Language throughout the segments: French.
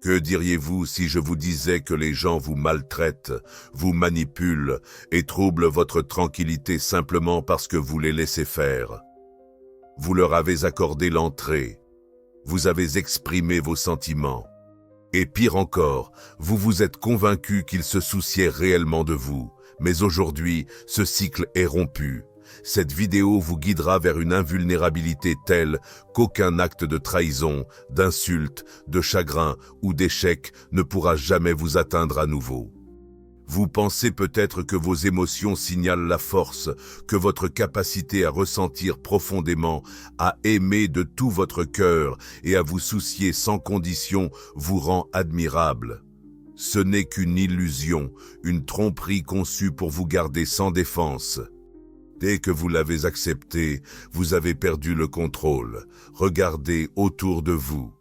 Que diriez-vous si je vous disais que les gens vous maltraitent, vous manipulent et troublent votre tranquillité simplement parce que vous les laissez faire? Vous leur avez accordé l'entrée. Vous avez exprimé vos sentiments. Et pire encore, vous vous êtes convaincu qu'ils se souciaient réellement de vous. Mais aujourd'hui, ce cycle est rompu. Cette vidéo vous guidera vers une invulnérabilité telle qu'aucun acte de trahison, d'insulte, de chagrin ou d'échec ne pourra jamais vous atteindre à nouveau. Vous pensez peut-être que vos émotions signalent la force, que votre capacité à ressentir profondément, à aimer de tout votre cœur et à vous soucier sans condition vous rend admirable. Ce n'est qu'une illusion, une tromperie conçue pour vous garder sans défense. Dès que vous l'avez accepté, vous avez perdu le contrôle. Regardez autour de vous.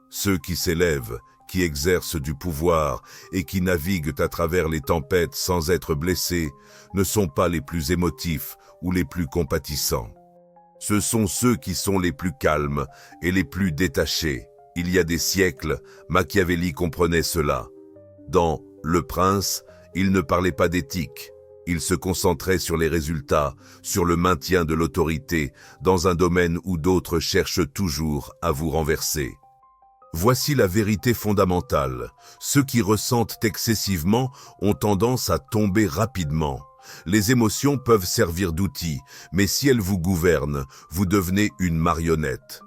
Ceux qui s'élèvent, qui exercent du pouvoir et qui naviguent à travers les tempêtes sans être blessés, ne sont pas les plus émotifs ou les plus compatissants. Ce sont ceux qui sont les plus calmes et les plus détachés. Il y a des siècles, Machiavelli comprenait cela. Dans « Le Prince », il ne parlait pas d'éthique. Il se concentrait sur les résultats, sur le maintien de l'autorité, dans un domaine où d'autres cherchent toujours à vous renverser. Voici la vérité fondamentale. Ceux qui ressentent excessivement ont tendance à tomber rapidement. Les émotions peuvent servir d'outil, mais si elles vous gouvernent, vous devenez une marionnette.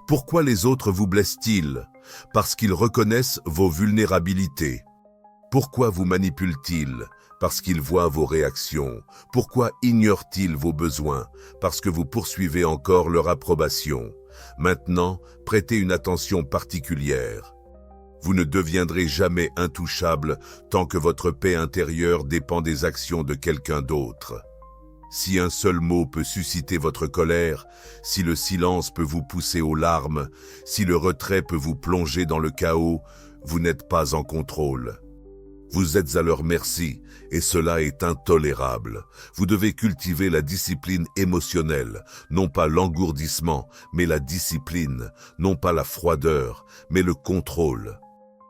Pourquoi les autres vous blessent-ils? Parce qu'ils reconnaissent vos vulnérabilités. Pourquoi vous manipulent-ils? Parce qu'ils voient vos réactions. Pourquoi ignorent-ils vos besoins? Parce que vous poursuivez encore leur approbation. Maintenant, prêtez une attention particulière. Vous ne deviendrez jamais intouchable tant que votre paix intérieure dépend des actions de quelqu'un d'autre. Si un seul mot peut susciter votre colère, si le silence peut vous pousser aux larmes, si le retrait peut vous plonger dans le chaos, vous n'êtes pas en contrôle. Vous êtes à leur merci, et cela est intolérable. Vous devez cultiver la discipline émotionnelle, non pas l'engourdissement, mais la discipline, non pas la froideur, mais le contrôle.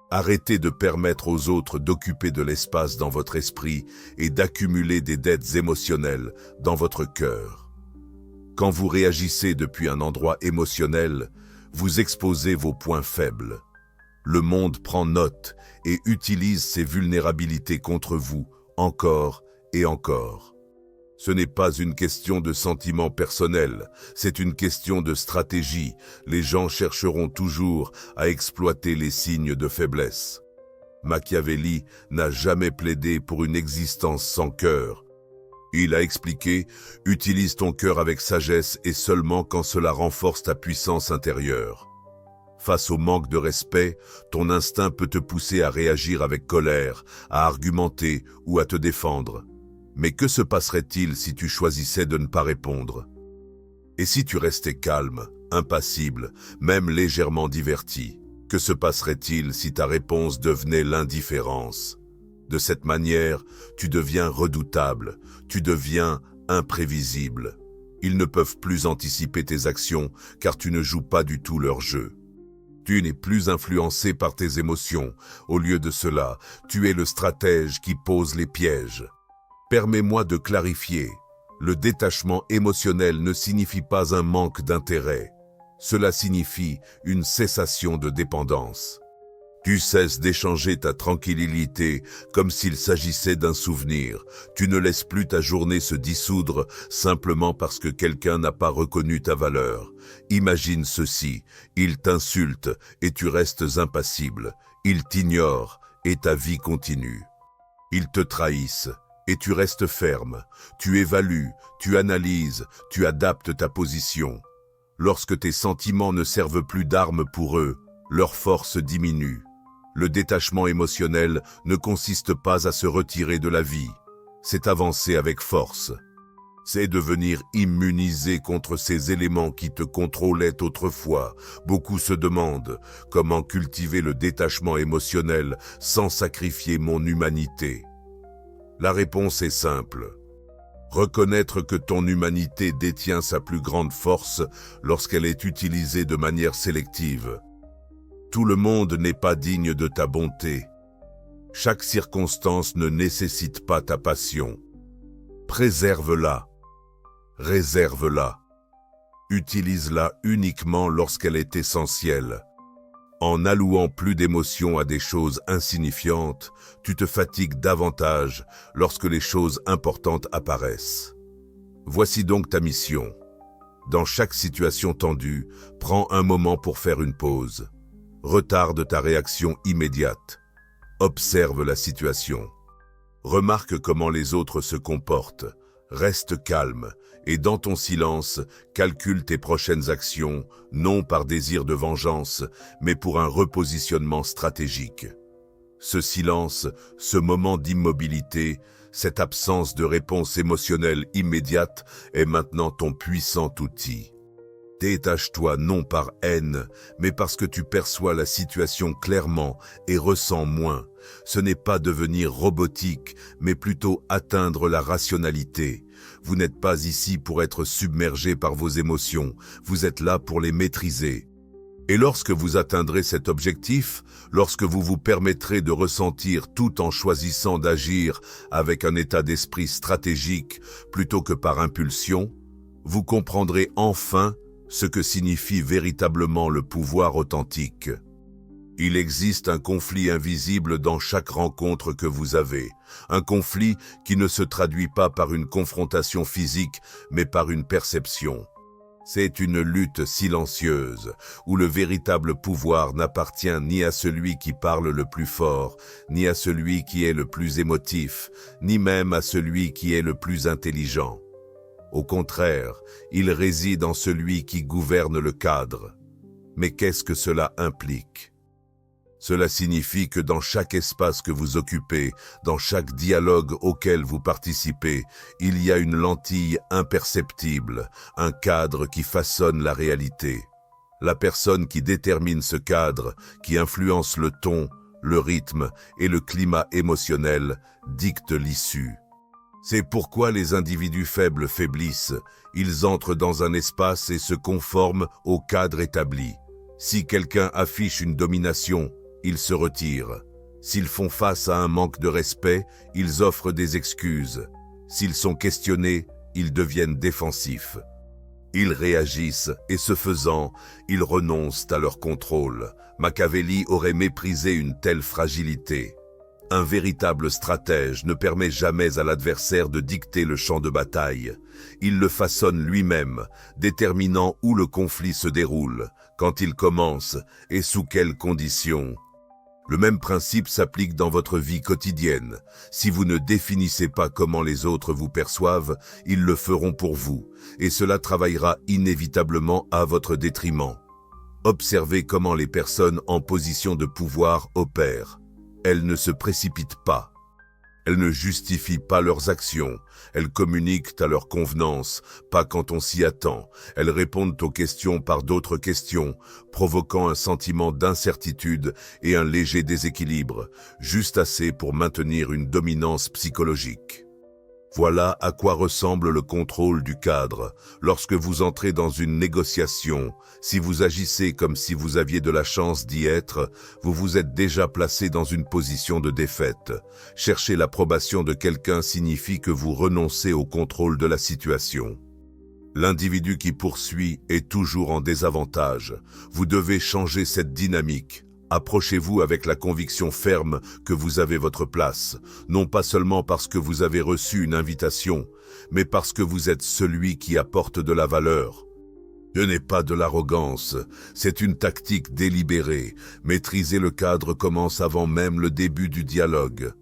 Arrêtez de permettre aux autres d'occuper de l'espace dans votre esprit et d'accumuler des dettes émotionnelles dans votre cœur. Quand vous réagissez depuis un endroit émotionnel, vous exposez vos points faibles. Le monde prend note et utilise ses vulnérabilités contre vous, encore et encore. Ce n'est pas une question de sentiment personnel, c'est une question de stratégie. Les gens chercheront toujours à exploiter les signes de faiblesse. Machiavelli n'a jamais plaidé pour une existence sans cœur. Il a expliqué « Utilise ton cœur avec sagesse et seulement quand cela renforce ta puissance intérieure ». Face au manque de respect, ton instinct peut te pousser à réagir avec colère, à argumenter ou à te défendre. Mais que se passerait-il si tu choisissais de ne pas répondre? Et si tu restais calme, impassible, même légèrement diverti? Que se passerait-il si ta réponse devenait l'indifférence? De cette manière, tu deviens redoutable, tu deviens imprévisible. Ils ne peuvent plus anticiper tes actions car tu ne joues pas du tout leur jeu. Tu n'es plus influencé par tes émotions. Au lieu de cela, tu es le stratège qui pose les pièges. Permets-moi de clarifier. Le détachement émotionnel ne signifie pas un manque d'intérêt. Cela signifie une cessation de dépendance. Tu cesses d'échanger ta tranquillité comme s'il s'agissait d'un souvenir. Tu ne laisses plus ta journée se dissoudre simplement parce que quelqu'un n'a pas reconnu ta valeur. Imagine ceci, il t'insulte et tu restes impassible. Il t'ignore et ta vie continue. Ils te trahissent et tu restes ferme. Tu évalues, tu analyses, tu adaptes ta position. Lorsque tes sentiments ne servent plus d'armes pour eux, leur force diminue. Le détachement émotionnel ne consiste pas à se retirer de la vie, c'est avancer avec force. C'est devenir immunisé contre ces éléments qui te contrôlaient autrefois. Beaucoup se demandent comment cultiver le détachement émotionnel sans sacrifier mon humanité. La réponse est simple. Reconnaître que ton humanité détient sa plus grande force lorsqu'elle est utilisée de manière sélective. Tout le monde n'est pas digne de ta bonté. Chaque circonstance ne nécessite pas ta passion. Préserve-la. Réserve-la. Utilise-la uniquement lorsqu'elle est essentielle. En allouant plus d'émotion à des choses insignifiantes, tu te fatigues davantage lorsque les choses importantes apparaissent. Voici donc ta mission. Dans chaque situation tendue, prends un moment pour faire une pause. Retarde ta réaction immédiate. Observe la situation. Remarque comment les autres se comportent. Reste calme et dans ton silence, calcule tes prochaines actions, non par désir de vengeance, mais pour un repositionnement stratégique. Ce silence, ce moment d'immobilité, cette absence de réponse émotionnelle immédiate est maintenant ton puissant outil. Détache-toi non par haine, mais parce que tu perçois la situation clairement et ressens moins. Ce n'est pas devenir robotique, mais plutôt atteindre la rationalité. Vous n'êtes pas ici pour être submergé par vos émotions, vous êtes là pour les maîtriser. Et lorsque vous atteindrez cet objectif, lorsque vous vous permettrez de ressentir tout en choisissant d'agir avec un état d'esprit stratégique plutôt que par impulsion, vous comprendrez enfin ce que signifie véritablement le pouvoir authentique. Il existe un conflit invisible dans chaque rencontre que vous avez, un conflit qui ne se traduit pas par une confrontation physique, mais par une perception. C'est une lutte silencieuse, où le véritable pouvoir n'appartient ni à celui qui parle le plus fort, ni à celui qui est le plus émotif, ni même à celui qui est le plus intelligent. Au contraire, il réside en celui qui gouverne le cadre. Mais qu'est-ce que cela implique? Cela signifie que dans chaque espace que vous occupez, dans chaque dialogue auquel vous participez, il y a une lentille imperceptible, un cadre qui façonne la réalité. La personne qui détermine ce cadre, qui influence le ton, le rythme et le climat émotionnel, dicte l'issue. C'est pourquoi les individus faibles faiblissent, ils entrent dans un espace et se conforment au cadre établi. Si quelqu'un affiche une domination, ils se retirent. S'ils font face à un manque de respect, ils offrent des excuses. S'ils sont questionnés, ils deviennent défensifs. Ils réagissent et ce faisant, ils renoncent à leur contrôle. Machiavelli aurait méprisé une telle fragilité. Un véritable stratège ne permet jamais à l'adversaire de dicter le champ de bataille. Il le façonne lui-même, déterminant où le conflit se déroule, quand il commence et sous quelles conditions. Le même principe s'applique dans votre vie quotidienne. Si vous ne définissez pas comment les autres vous perçoivent, ils le feront pour vous, et cela travaillera inévitablement à votre détriment. Observez comment les personnes en position de pouvoir opèrent. Elles ne se précipitent pas. Elles ne justifient pas leurs actions. Elles communiquent à leur convenance, pas quand on s'y attend. Elles répondent aux questions par d'autres questions, provoquant un sentiment d'incertitude et un léger déséquilibre, juste assez pour maintenir une dominance psychologique. Voilà à quoi ressemble le contrôle du cadre. Lorsque vous entrez dans une négociation, si vous agissez comme si vous aviez de la chance d'y être, vous vous êtes déjà placé dans une position de défaite. Chercher l'approbation de quelqu'un signifie que vous renoncez au contrôle de la situation. L'individu qui poursuit est toujours en désavantage. Vous devez changer cette dynamique. Approchez-vous avec la conviction ferme que vous avez votre place, non pas seulement parce que vous avez reçu une invitation, mais parce que vous êtes celui qui apporte de la valeur. Ce n'est pas de l'arrogance, c'est une tactique délibérée. Maîtriser le cadre commence avant même le début du dialogue.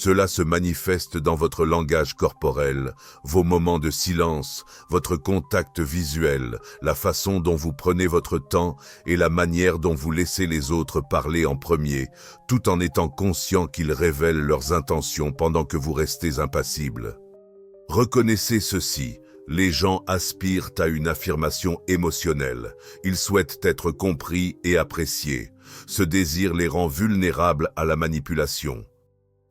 Cela se manifeste dans votre langage corporel, vos moments de silence, votre contact visuel, la façon dont vous prenez votre temps et la manière dont vous laissez les autres parler en premier, tout en étant conscient qu'ils révèlent leurs intentions pendant que vous restez impassible. Reconnaissez ceci. Les gens aspirent à une affirmation émotionnelle. Ils souhaitent être compris et appréciés. Ce désir les rend vulnérables à la manipulation.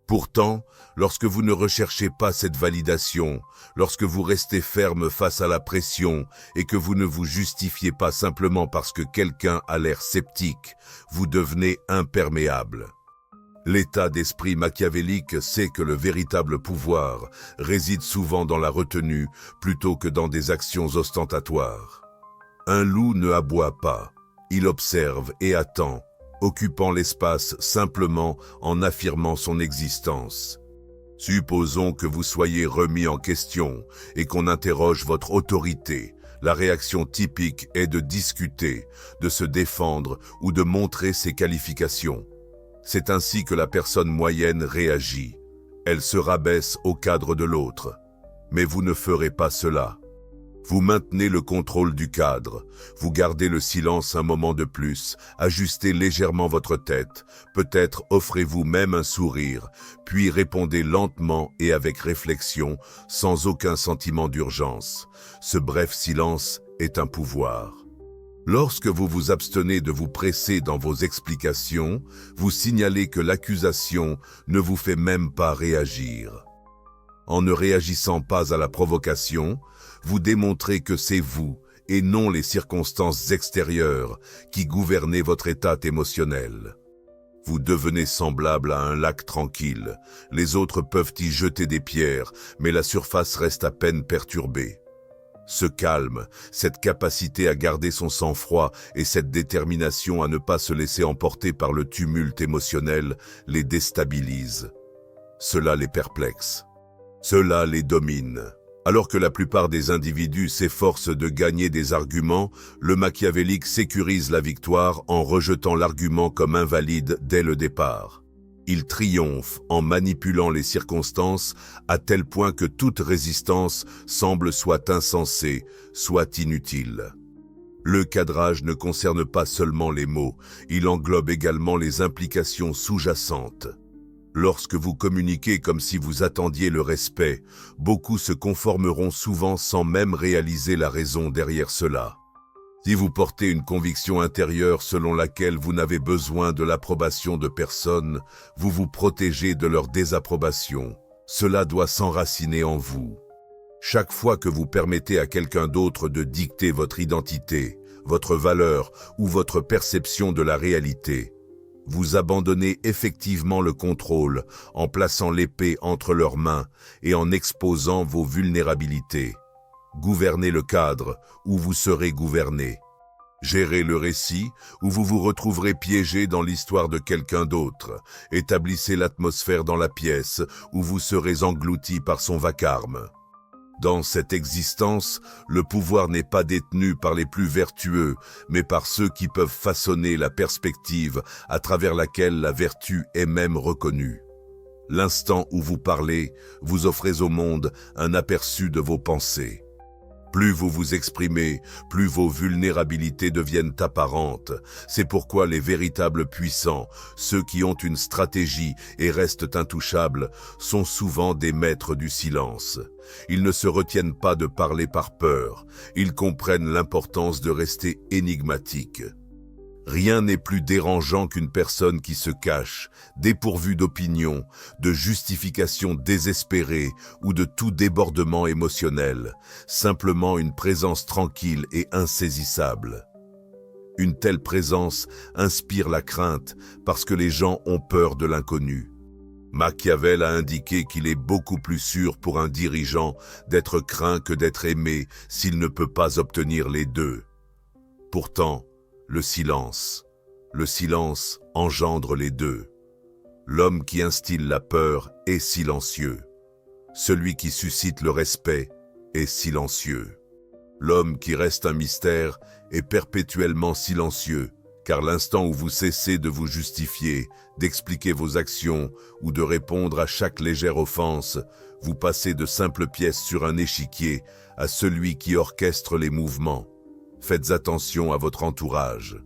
Pourtant, lorsque vous ne recherchez pas cette validation, lorsque vous restez ferme face à la pression et que vous ne vous justifiez pas simplement parce que quelqu'un a l'air sceptique, vous devenez imperméable. L'état d'esprit machiavélique sait que le véritable pouvoir réside souvent dans la retenue plutôt que dans des actions ostentatoires. Un loup ne aboie pas, il observe et attend, occupant l'espace simplement en affirmant son existence. Supposons que vous soyez remis en question et qu'on interroge votre autorité. La réaction typique est de discuter, de se défendre ou de montrer ses qualifications. C'est ainsi que la personne moyenne réagit. Elle se rabaisse au cadre de l'autre. Mais vous ne ferez pas cela. Vous maintenez le contrôle du cadre, vous gardez le silence un moment de plus, ajustez légèrement votre tête, peut-être offrez-vous même un sourire, puis répondez lentement et avec réflexion, sans aucun sentiment d'urgence. Ce bref silence est un pouvoir. Lorsque vous vous abstenez de vous presser dans vos explications, vous signalez que l'accusation ne vous fait même pas réagir. En ne réagissant pas à la provocation, vous démontrez que c'est vous, et non les circonstances extérieures, qui gouvernez votre état émotionnel. Vous devenez semblable à un lac tranquille. Les autres peuvent y jeter des pierres, mais la surface reste à peine perturbée. Ce calme, cette capacité à garder son sang-froid et cette détermination à ne pas se laisser emporter par le tumulte émotionnel les déstabilisent. Cela les perplexe. Cela les domine. Alors que la plupart des individus s'efforcent de gagner des arguments, le machiavélique sécurise la victoire en rejetant l'argument comme invalide dès le départ. Il triomphe en manipulant les circonstances à tel point que toute résistance semble soit insensée, soit inutile. Le cadrage ne concerne pas seulement les mots, il englobe également les implications sous-jacentes. Lorsque vous communiquez comme si vous attendiez le respect, beaucoup se conformeront souvent sans même réaliser la raison derrière cela. Si vous portez une conviction intérieure selon laquelle vous n'avez besoin de l'approbation de personne, vous vous protégez de leur désapprobation. Cela doit s'enraciner en vous. Chaque fois que vous permettez à quelqu'un d'autre de dicter votre identité, votre valeur ou votre perception de la réalité, vous abandonnez effectivement le contrôle en plaçant l'épée entre leurs mains et en exposant vos vulnérabilités. Gouvernez le cadre où vous serez gouverné. Gérez le récit où vous vous retrouverez piégé dans l'histoire de quelqu'un d'autre. Établissez l'atmosphère dans la pièce où vous serez englouti par son vacarme. Dans cette existence, le pouvoir n'est pas détenu par les plus vertueux, mais par ceux qui peuvent façonner la perspective à travers laquelle la vertu est même reconnue. L'instant où vous parlez, vous offrez au monde un aperçu de vos pensées. Plus vous vous exprimez, plus vos vulnérabilités deviennent apparentes. C'est pourquoi les véritables puissants, ceux qui ont une stratégie et restent intouchables, sont souvent des maîtres du silence. Ils ne se retiennent pas de parler par peur. Ils comprennent l'importance de rester énigmatiques. Rien n'est plus dérangeant qu'une personne qui se cache, dépourvue d'opinion, de justification désespérée ou de tout débordement émotionnel, simplement une présence tranquille et insaisissable. Une telle présence inspire la crainte parce que les gens ont peur de l'inconnu. Machiavel a indiqué qu'il est beaucoup plus sûr pour un dirigeant d'être craint que d'être aimé s'il ne peut pas obtenir les deux. Pourtant, le silence engendre les deux. L'homme qui instille la peur est silencieux. Celui qui suscite le respect est silencieux. L'homme qui reste un mystère est perpétuellement silencieux, car l'instant où vous cessez de vous justifier, d'expliquer vos actions ou de répondre à chaque légère offense, vous passez de simples pièces sur un échiquier à celui qui orchestre les mouvements. Faites attention à votre entourage.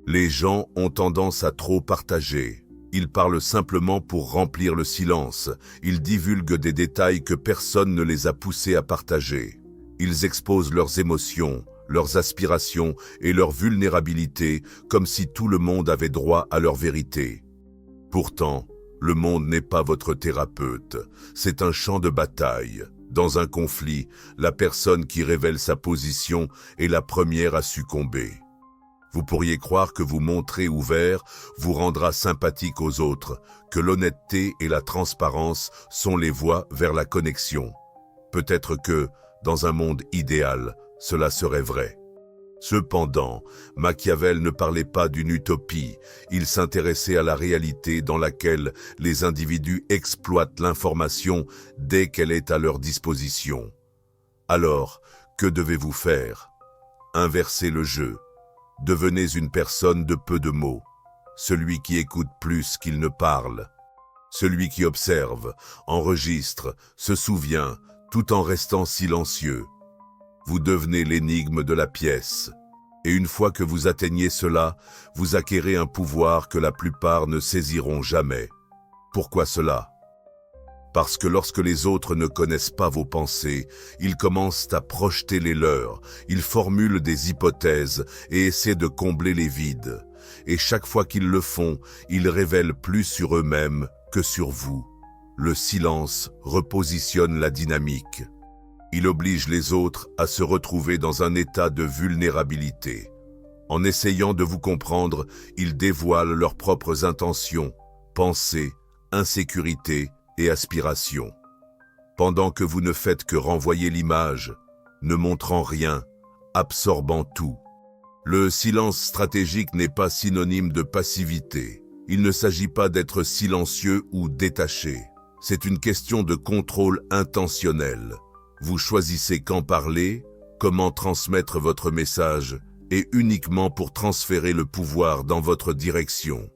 Les gens ont tendance à trop partager. Ils parlent simplement pour remplir le silence. Ils divulguent des détails que personne ne les a poussés à partager. Ils exposent leurs émotions, leurs aspirations et leurs vulnérabilités comme si tout le monde avait droit à leur vérité. Pourtant, Le monde n'est pas votre thérapeute, c'est un champ de bataille. Dans un conflit, la personne qui révèle sa position est la première à succomber. Vous pourriez croire que vous montrer ouvert vous rendra sympathique aux autres, que l'honnêteté et la transparence sont les voies vers la connexion. Peut-être que, dans un monde idéal, cela serait vrai. Cependant, Machiavel ne parlait pas d'une utopie, il s'intéressait à la réalité dans laquelle les individus exploitent l'information dès qu'elle est à leur disposition. Alors, que devez-vous faire? Inversez le jeu. Devenez une personne de peu de mots, celui qui écoute plus qu'il ne parle, celui qui observe, enregistre, se souvient, tout en restant silencieux. Vous devenez l'énigme de la pièce. Et une fois que vous atteignez cela, vous acquérez un pouvoir que la plupart ne saisiront jamais. Pourquoi cela? Parce que lorsque les autres ne connaissent pas vos pensées, ils commencent à projeter les leurs, ils formulent des hypothèses et essaient de combler les vides. Et chaque fois qu'ils le font, ils révèlent plus sur eux-mêmes que sur vous. Le silence repositionne la dynamique. Il oblige les autres à se retrouver dans un état de vulnérabilité. En essayant de vous comprendre, ils dévoilent leurs propres intentions, pensées, insécurités et aspirations. Pendant que vous ne faites que renvoyer l'image, ne montrant rien, absorbant tout. Le silence stratégique n'est pas synonyme de passivité. Il ne s'agit pas d'être silencieux ou détaché. C'est une question de contrôle intentionnel. Vous choisissez quand parler, comment transmettre votre message, et uniquement pour transférer le pouvoir dans votre direction.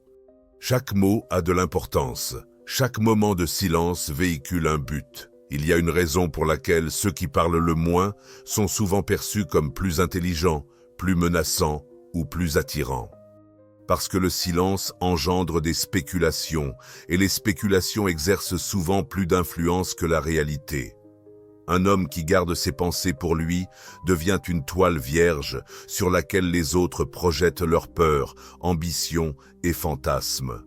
Chaque mot a de l'importance. Chaque moment de silence véhicule un but. Il y a une raison pour laquelle ceux qui parlent le moins sont souvent perçus comme plus intelligents, plus menaçants ou plus attirants. Parce que le silence engendre des spéculations, et les spéculations exercent souvent plus d'influence que la réalité. Un homme qui garde ses pensées pour lui devient une toile vierge sur laquelle les autres projettent leurs peurs, ambitions et fantasmes.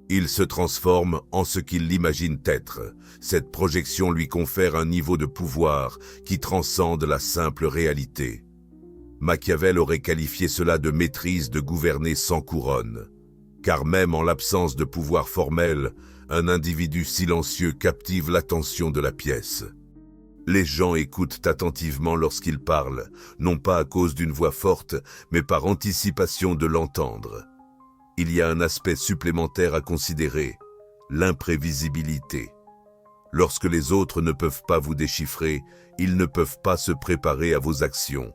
Il se transforme en ce qu'il imagine être. Cette projection lui confère un niveau de pouvoir qui transcende la simple réalité. Machiavel aurait qualifié cela de maîtrise de gouverner sans couronne. Car même en l'absence de pouvoir formel, un individu silencieux captive l'attention de la pièce. Les gens écoutent attentivement lorsqu'il parle, non pas à cause d'une voix forte, mais par anticipation de l'entendre. Il y a un aspect supplémentaire à considérer, l'imprévisibilité. Lorsque les autres ne peuvent pas vous déchiffrer, ils ne peuvent pas se préparer à vos actions.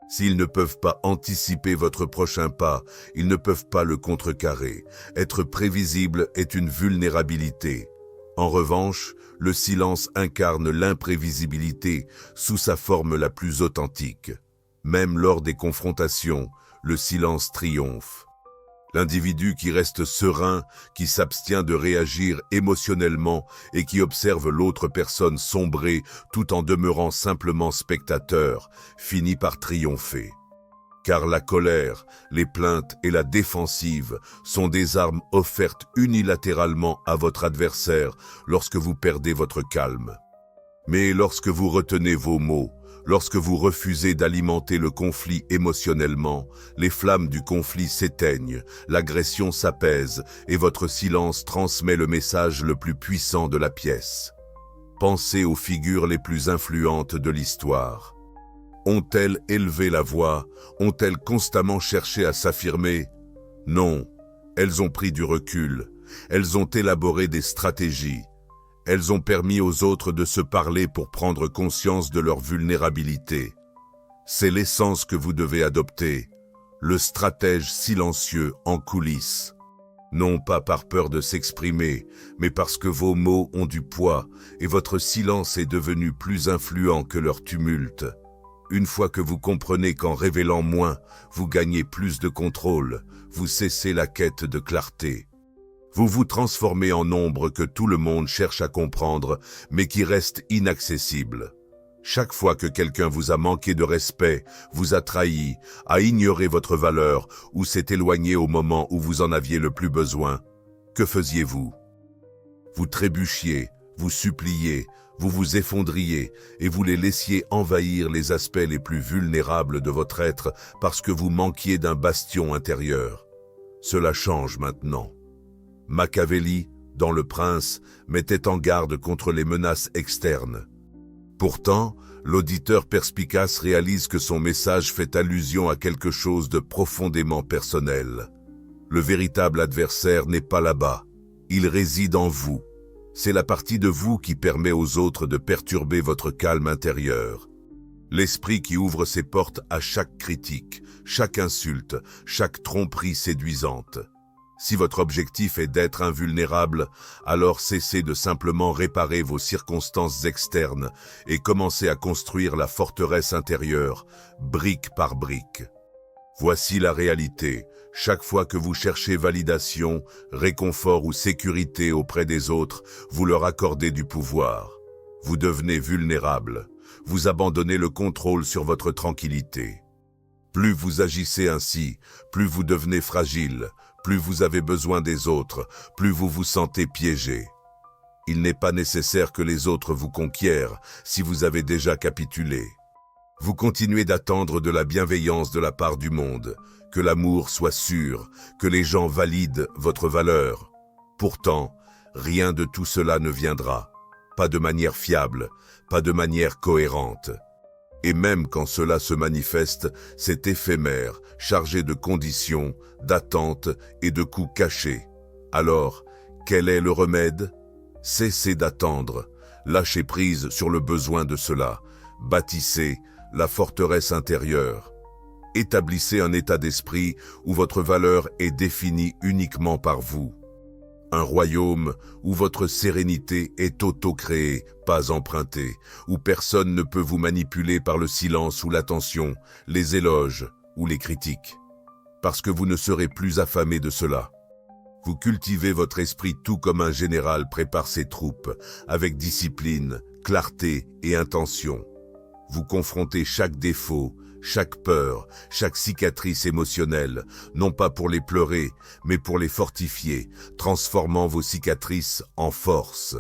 S'ils ne peuvent pas anticiper votre prochain pas, ils ne peuvent pas le contrecarrer. Être prévisible est une vulnérabilité. En revanche, le silence incarne l'imprévisibilité sous sa forme la plus authentique. Même lors des confrontations, le silence triomphe. L'individu qui reste serein, qui s'abstient de réagir émotionnellement et qui observe l'autre personne sombrer tout en demeurant simplement spectateur, finit par triompher. Car la colère, les plaintes et la défensive sont des armes offertes unilatéralement à votre adversaire lorsque vous perdez votre calme. Mais lorsque vous retenez vos mots, lorsque vous refusez d'alimenter le conflit émotionnellement, les flammes du conflit s'éteignent, l'agression s'apaise et votre silence transmet le message le plus puissant de la pièce. Pensez aux figures les plus influentes de l'histoire. Ont-elles élevé la voix? Ont-elles constamment cherché à s'affirmer? Non, elles ont pris du recul. Elles ont élaboré des stratégies. Elles ont permis aux autres de se parler pour prendre conscience de leur vulnérabilité. C'est l'essence que vous devez adopter, le stratège silencieux en coulisses. Non pas par peur de s'exprimer, mais parce que vos mots ont du poids et votre silence est devenu plus influent que leur tumulte. Une fois que vous comprenez qu'en révélant moins, vous gagnez plus de contrôle, vous cessez la quête de clarté. Vous vous transformez en ombre que tout le monde cherche à comprendre, mais qui reste inaccessible. Chaque fois que quelqu'un vous a manqué de respect, vous a trahi, a ignoré votre valeur ou s'est éloigné au moment où vous en aviez le plus besoin, que faisiez-vous? Vous trébuchiez, vous suppliez, vous vous effondriez et vous les laissiez envahir les aspects les plus vulnérables de votre être parce que vous manquiez d'un bastion intérieur. Cela change maintenant. Machiavelli, dans Le Prince, mettait en garde contre les menaces externes. Pourtant, l'auditeur perspicace réalise que son message fait allusion à quelque chose de profondément personnel. Le véritable adversaire n'est pas là-bas, il réside en vous. C'est la partie de vous qui permet aux autres de perturber votre calme intérieur. L'esprit qui ouvre ses portes à chaque critique, chaque insulte, chaque tromperie séduisante. Si votre objectif est d'être invulnérable, alors cessez de simplement réparer vos circonstances externes et commencez à construire la forteresse intérieure, brique par brique. Voici la réalité. Chaque fois que vous cherchez validation, réconfort ou sécurité auprès des autres, vous leur accordez du pouvoir. Vous devenez vulnérable. Vous abandonnez le contrôle sur votre tranquillité. Plus vous agissez ainsi, plus vous devenez fragile, plus vous avez besoin des autres, plus vous vous sentez piégé. Il n'est pas nécessaire que les autres vous conquièrent si vous avez déjà capitulé. Vous continuez d'attendre de la bienveillance de la part du monde, que l'amour soit sûr, que les gens valident votre valeur. Pourtant, rien de tout cela ne viendra, pas de manière fiable, pas de manière cohérente. Et même quand cela se manifeste, c'est éphémère, chargé de conditions, d'attentes et de coûts cachés. Alors, quel est le remède? Cessez d'attendre, lâchez prise sur le besoin de cela, bâtissez la forteresse intérieure. Établissez un état d'esprit où votre valeur est définie uniquement par vous. Un royaume où votre sérénité est auto-créée, pas empruntée, où personne ne peut vous manipuler par le silence ou l'attention, les éloges ou les critiques. Parce que vous ne serez plus affamé de cela. Vous cultivez votre esprit tout comme un général prépare ses troupes, avec discipline, clarté et intention. Vous confrontez chaque défaut, chaque peur, chaque cicatrice émotionnelle, non pas pour les pleurer, mais pour les fortifier, transformant vos cicatrices en force.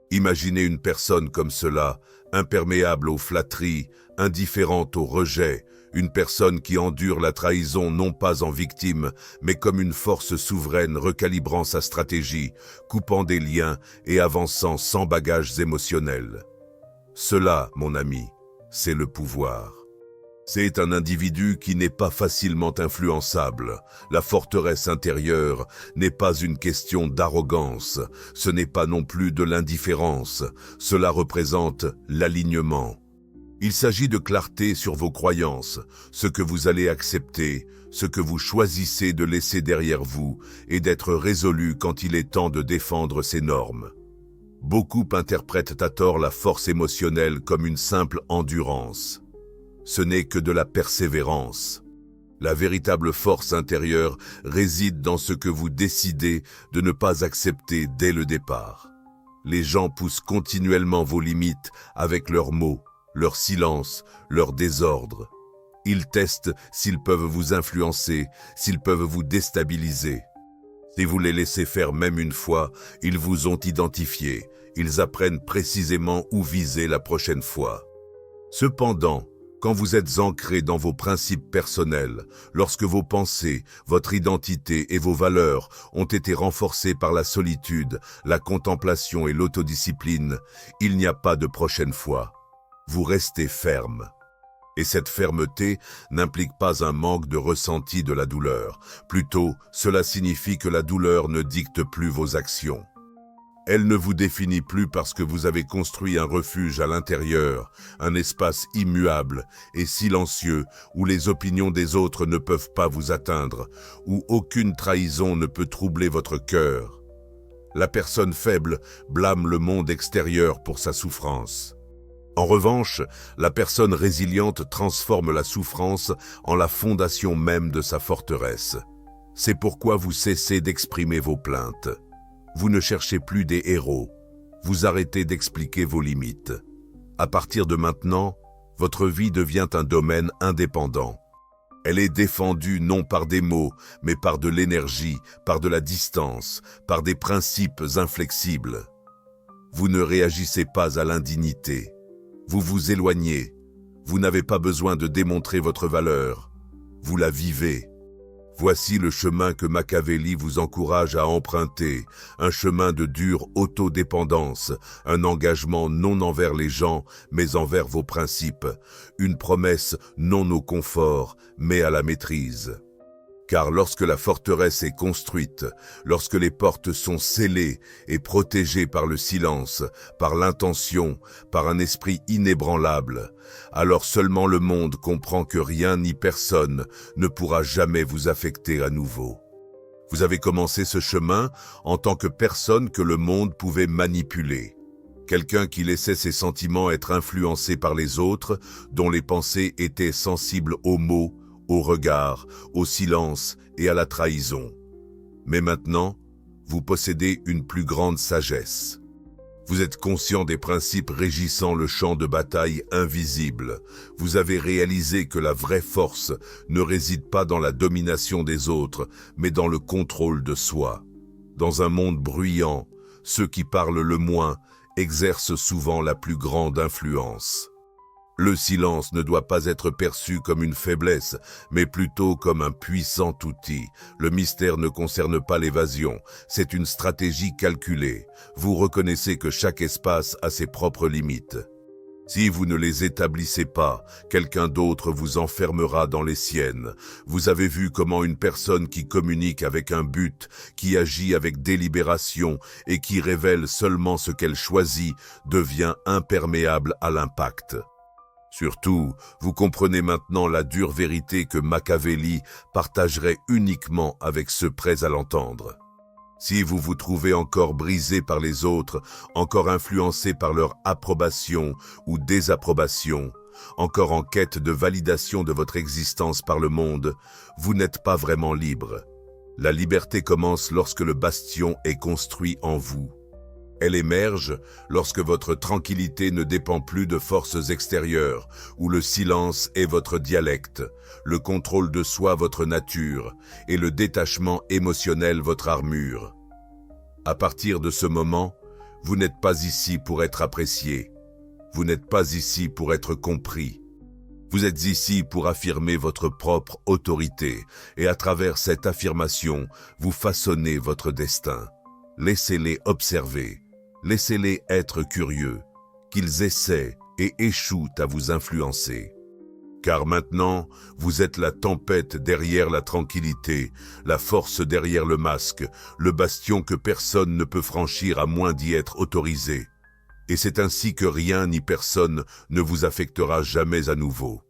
Imaginez une personne comme cela, imperméable aux flatteries, indifférente au rejet, une personne qui endure la trahison non pas en victime, mais comme une force souveraine recalibrant sa stratégie, coupant des liens et avançant sans bagages émotionnels. Cela, mon ami, c'est le pouvoir. C'est un individu qui n'est pas facilement influençable. La forteresse intérieure n'est pas une question d'arrogance, ce n'est pas non plus de l'indifférence, cela représente l'alignement. Il s'agit de clarté sur vos croyances, ce que vous allez accepter, ce que vous choisissez de laisser derrière vous et d'être résolu quand il est temps de défendre ces normes. Beaucoup interprètent à tort la force émotionnelle comme une simple endurance. Ce n'est que de la persévérance. La véritable force intérieure réside dans ce que vous décidez de ne pas accepter dès le départ. Les gens poussent continuellement vos limites avec leurs mots, leur silence, leur désordre. Ils testent s'ils peuvent vous influencer, s'ils peuvent vous déstabiliser. Si vous les laissez faire même une fois, ils vous ont identifié, ils apprennent précisément où viser la prochaine fois. Cependant, quand vous êtes ancré dans vos principes personnels, lorsque vos pensées, votre identité et vos valeurs ont été renforcées par la solitude, la contemplation et l'autodiscipline, il n'y a pas de prochaine fois. Vous restez ferme. Et cette fermeté n'implique pas un manque de ressenti de la douleur. Plutôt, cela signifie que la douleur ne dicte plus vos actions. Elle ne vous définit plus parce que vous avez construit un refuge à l'intérieur, un espace immuable et silencieux où les opinions des autres ne peuvent pas vous atteindre, où aucune trahison ne peut troubler votre cœur. La personne faible blâme le monde extérieur pour sa souffrance. En revanche, la personne résiliente transforme la souffrance en la fondation même de sa forteresse. C'est pourquoi vous cessez d'exprimer vos plaintes. Vous ne cherchez plus des héros. Vous arrêtez d'expliquer vos limites. À partir de maintenant, votre vie devient un domaine indépendant. Elle est défendue non par des mots, mais par de l'énergie, par de la distance, par des principes inflexibles. Vous ne réagissez pas à l'indignité. Vous vous éloignez. Vous n'avez pas besoin de démontrer votre valeur. Vous la vivez. Voici le chemin que Machiavelli vous encourage à emprunter, un chemin de dure autodépendance, un engagement non envers les gens, mais envers vos principes, une promesse non au confort, mais à la maîtrise. Car lorsque la forteresse est construite, lorsque les portes sont scellées et protégées par le silence, par l'intention, par un esprit inébranlable, alors seulement le monde comprend que rien ni personne ne pourra jamais vous affecter à nouveau. Vous avez commencé ce chemin en tant que personne que le monde pouvait manipuler. Quelqu'un qui laissait ses sentiments être influencés par les autres, dont les pensées étaient sensibles aux mots, au regard, au silence et à la trahison. Mais maintenant, vous possédez une plus grande sagesse. Vous êtes conscient des principes régissant le champ de bataille invisible. Vous avez réalisé que la vraie force ne réside pas dans la domination des autres, mais dans le contrôle de soi. Dans un monde bruyant, ceux qui parlent le moins exercent souvent la plus grande influence. Le silence ne doit pas être perçu comme une faiblesse, mais plutôt comme un puissant outil. Le mystère ne concerne pas l'évasion, c'est une stratégie calculée. Vous reconnaissez que chaque espace a ses propres limites. Si vous ne les établissez pas, quelqu'un d'autre vous enfermera dans les siennes. Vous avez vu comment une personne qui communique avec un but, qui agit avec délibération et qui révèle seulement ce qu'elle choisit, devient imperméable à l'impact. Surtout, vous comprenez maintenant la dure vérité que Machiavelli partagerait uniquement avec ceux prêts à l'entendre. Si vous vous trouvez encore brisé par les autres, encore influencé par leur approbation ou désapprobation, encore en quête de validation de votre existence par le monde, vous n'êtes pas vraiment libre. La liberté commence lorsque le bastion est construit en vous. Elle émerge lorsque votre tranquillité ne dépend plus de forces extérieures, où le silence est votre dialecte, le contrôle de soi votre nature et le détachement émotionnel votre armure. À partir de ce moment, vous n'êtes pas ici pour être apprécié. Vous n'êtes pas ici pour être compris. Vous êtes ici pour affirmer votre propre autorité et à travers cette affirmation, vous façonnez votre destin. Laissez-les observer. Laissez-les être curieux, qu'ils essaient et échouent à vous influencer. Car maintenant, vous êtes la tempête derrière la tranquillité, la force derrière le masque, le bastion que personne ne peut franchir à moins d'y être autorisé. Et c'est ainsi que rien ni personne ne vous affectera jamais à nouveau.